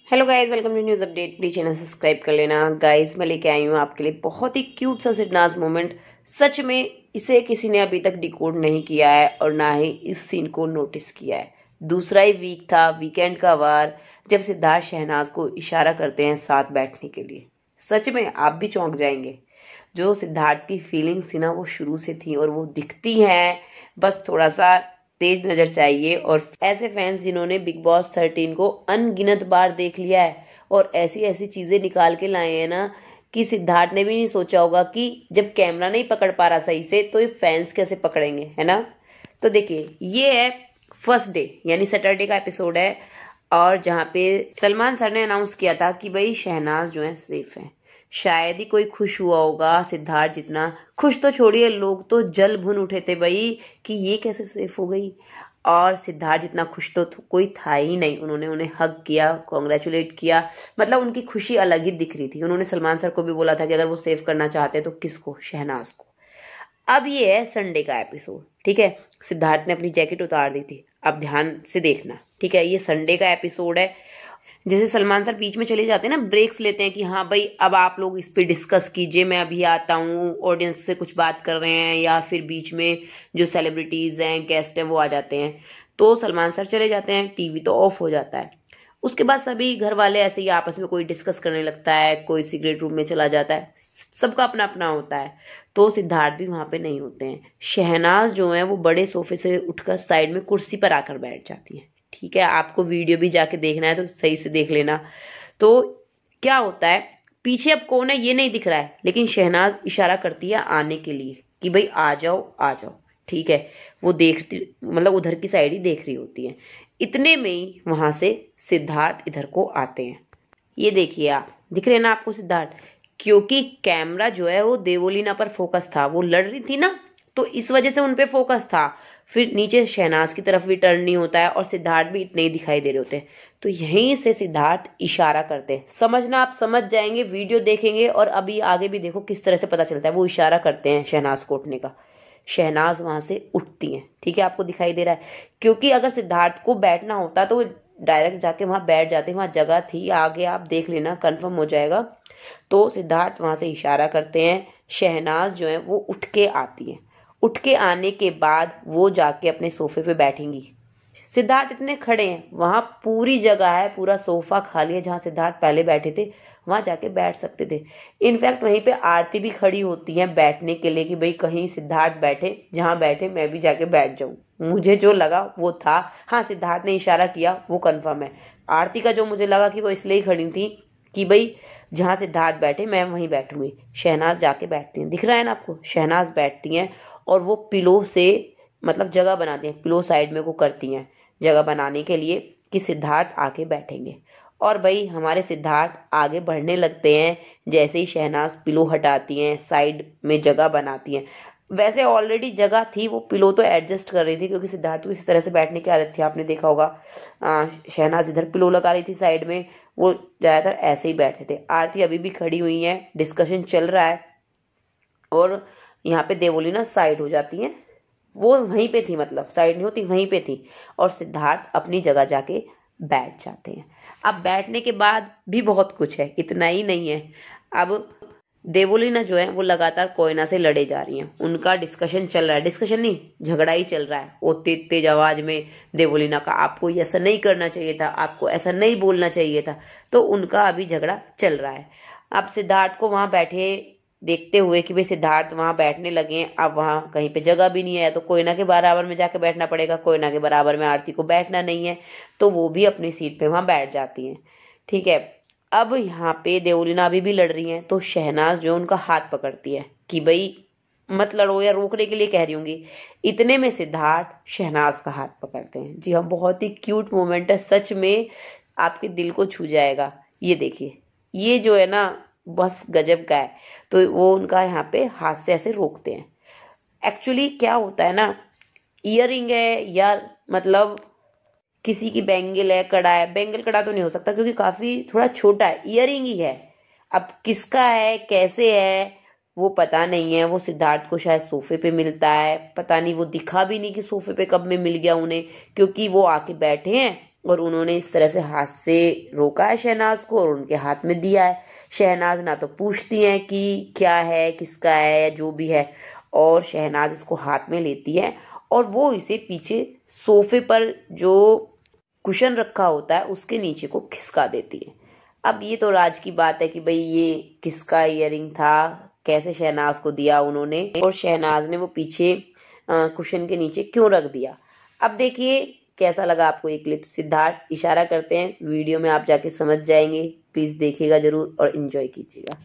Hello guys, welcome to news update. Please channel subscribe कर लेना। Guys, मैं लेके आई हूँ आपके लिए बहुत ही क्यूट सा सिडनाज मोमेंट। सच में इसे किसी ने अभी तक डिकोड नहीं किया है और ना ही इस सीन को नोटिस किया है। दूसरा ही वीक था, वीकेंड का वार, जब सिद्धार्थ शहनाज को इशारा करते हैं साथ बैठने के लिए। सच में आप भी चौंक जाएंगे। जो सिद्धार्थ की फीलिंग्स थी ना, वो शुरू से थी और वो दिखती हैं। बस थोड़ा सा तेज नजर चाहिए। और ऐसे फैंस जिन्होंने बिग बॉस 13 को अनगिनत बार देख लिया है और ऐसी ऐसी चीजें निकाल के लाए हैं ना, कि सिद्धार्थ ने भी नहीं सोचा होगा कि जब कैमरा नहीं पकड़ पा रहा सही से तो ये फैंस कैसे पकड़ेंगे, है ना। तो देखिए, ये है फर्स्ट डे यानी सैटरडे का एपिसोड है। और जहाँ पे सलमान सर ने अनाउंस किया था कि भाई शहनाज जो है सेफ है। शायद ही कोई खुश हुआ होगा सिद्धार्थ जितना। खुश तो छोड़िए, लोग तो जल भुन उठे थे भाई कि ये कैसे सेफ हो गई। और सिद्धार्थ जितना खुश तो कोई था ही नहीं। उन्होंने उन्हें हग किया, कॉन्ग्रेचुलेट किया। मतलब उनकी खुशी अलग ही दिख रही थी। उन्होंने सलमान सर को भी बोला था कि अगर वो सेव करना चाहते हैं तो किसको, शहनाज को। अब ये है संडे का एपिसोड, ठीक है। सिद्धार्थ ने अपनी जैकेट उतार दी थी। अब ध्यान से देखना, ठीक है। ये संडे का एपिसोड है। जैसे सलमान सर बीच में चले जाते हैं ना, ब्रेक्स लेते हैं कि हाँ भाई अब आप लोग इस पे डिस्कस कीजिए, मैं अभी आता हूँ। ऑडियंस से कुछ बात कर रहे हैं या फिर बीच में जो सेलिब्रिटीज हैं, गेस्ट हैं, वो आ जाते हैं। तो सलमान सर चले जाते हैं, टीवी तो ऑफ हो जाता है। उसके बाद सभी घर वाले ऐसे ही आपस में कोई डिस्कस करने लगता है, कोई सिगरेट रूम में चला जाता है। सबका अपना अपना होता है। तो सिद्धार्थ भी वहां पे नहीं होते हैं। शहनाज जो है वो बड़े सोफे से उठकर साइड में कुर्सी पर आकर बैठ जाती है। ठीक है, आपको वीडियो भी जाके देखना है तो सही से देख लेना। तो क्या होता है, पीछे अब कौन है ये नहीं दिख रहा है, लेकिन शहनाज इशारा करती है आने के लिए कि भाई आ जाओ आ जाओ। ठीक है, वो देखती, मतलब उधर की साइड ही देख रही होती है। इतने में ही वहां से सिद्धार्थ इधर को आते हैं। ये देखिए, आप दिख रहे हैं ना आपको सिद्धार्थ। क्योंकि कैमरा जो है वो देवोलीना पर फोकस था, वो लड़ रही थी ना, तो इस वजह से उन पे फोकस था। फिर नीचे शहनाज की तरफ भी टर्न नहीं होता है और सिद्धार्थ भी इतने ही दिखाई दे रहे होते हैं। तो यहीं से सिद्धार्थ इशारा करते हैं। समझना, आप समझ जाएंगे, वीडियो देखेंगे और अभी आगे भी देखो किस तरह से पता चलता है। वो इशारा करते हैं शहनाज को उठने का। शहनाज वहां से उठती हैं, ठीक है, आपको दिखाई दे रहा है। क्योंकि अगर सिद्धार्थ को बैठना होता तो वो डायरेक्ट जाके वहां बैठ जाते। वहां जगह थी, आगे आप देख लेना, कंफर्म हो जाएगा। तो सिद्धार्थ वहां से इशारा करते हैं। शहनाज जो है वो उठ के आती है। उठ के आने के बाद वो जाके अपने सोफे पे बैठेंगी। सिद्धार्थ इतने खड़े हैं, वहां पूरी जगह है, पूरा सोफा खाली है। जहां सिद्धार्थ पहले बैठे थे वहां जाके बैठ सकते थे। इनफैक्ट वहीं पे आरती भी खड़ी होती है बैठने के लिए कि भाई कहीं सिद्धार्थ बैठे, जहां बैठे मैं भी जाके बैठ जाऊं। मुझे जो लगा वो था। हाँ, सिद्धार्थ ने इशारा किया वो कंफर्म है। आरती का जो मुझे लगा कि वो इसलिए ही खड़ी थी कि भाई जहां सिद्धार्थ बैठे मैं वहीं बैठूंगी। शहनाज जाके बैठती हैं, दिख रहा है ना आपको, शहनाज बैठती हैं। और वो पिलो से, मतलब जगह बनाती हैं, पिलो साइड में को करती हैं जगह बनाने के लिए कि सिद्धार्थ आके बैठेंगे। और भाई हमारे सिद्धार्थ आगे बढ़ने लगते हैं। जैसे ही शहनाज पिलो हटाती हैं, साइड में जगह बनाती हैं। वैसे ऑलरेडी जगह थी, वो पिलो तो एडजस्ट कर रही थी क्योंकि सिद्धार्थ को इस तरह से बैठने की आदत थी, आपने देखा होगा। शहनाज इधर पिलो लगा रही थी साइड में, वो ज़्यादातर ऐसे ही बैठे थे। आरती अभी भी खड़ी हुई है, डिस्कशन चल रहा है। और यहाँ पे देवोली ना साइड हो जाती हैं। वो वहीं पे थी, मतलब साइड नहीं होती, वहीं पे थी। और सिद्धार्थ अपनी जगह जाके बैठ जाते हैं। अब बैठने के बाद भी बहुत कुछ है, इतना ही नहीं है। अब देवोलीना जो है वो लगातार कोयना से लड़े जा रही हैं। उनका डिस्कशन चल रहा है, डिस्कशन नहीं, झगड़ा ही चल रहा है। वो तेज तेज आवाज में देवोलीना का आपको ये ऐसा नहीं करना चाहिए था, आपको ऐसा नहीं बोलना चाहिए था। तो उनका अभी झगड़ा चल रहा है। अब सिद्धार्थ को वहां बैठे देखते हुए कि भाई सिद्धार्थ वहां बैठने लगे हैं, अब वहां कहीं पे जगह भी नहीं है, तो कोयना के बराबर में जाके बैठना पड़ेगा। कोयना के बराबर में आरती को बैठना नहीं है, तो वो भी अपनी सीट पे वहां बैठ जाती हैं। ठीक है, अब यहाँ पे देवलीना अभी भी लड़ रही हैं, तो शहनाज जो उनका हाथ पकड़ती है कि भाई मत लड़ो, या रोकने के लिए कह रही होंगी। इतने में सिद्धार्थ शहनाज का हाथ पकड़ते हैं। जी हाँ, बहुत ही क्यूट मोमेंट है, सच में आपके दिल को छू जाएगा। ये देखिए, ये जो है ना बस गजब का है। तो वो उनका यहाँ पे हाथ से ऐसे रोकते हैं। एक्चुअली क्या होता है ना, इयरिंग है या मतलब किसी की बैंगल है, कड़ा है। बैंगल कड़ा तो नहीं हो सकता क्योंकि काफी थोड़ा छोटा है, इयरिंग ही है। अब किसका है, कैसे है, वो पता नहीं है। वो सिद्धार्थ को शायद सोफे पे मिलता है, पता नहीं, वो दिखा भी नहीं कि सोफे पे कब में मिल गया उन्हें, क्योंकि वो आके बैठे हैं और उन्होंने इस तरह से हाथ से रोका है शहनाज को और उनके हाथ में दिया है। शहनाज ना तो पूछती हैं कि क्या है, किसका है, या जो भी है, और शहनाज इसको हाथ में लेती है और वो इसे पीछे सोफे पर जो कुशन रखा होता है उसके नीचे को खिसका देती है। अब ये तो राज की बात है कि भाई ये किसका इयररिंग था, कैसे शहनाज को दिया उन्होंने, और शहनाज ने वो पीछे कुशन के नीचे क्यों रख दिया। अब देखिए कैसा लगा आपको ये क्लिप। सिद्धार्थ इशारा करते हैं, वीडियो में आप जाके समझ जाएंगे। प्लीज देखिएगा जरूर और एंजॉय कीजिएगा।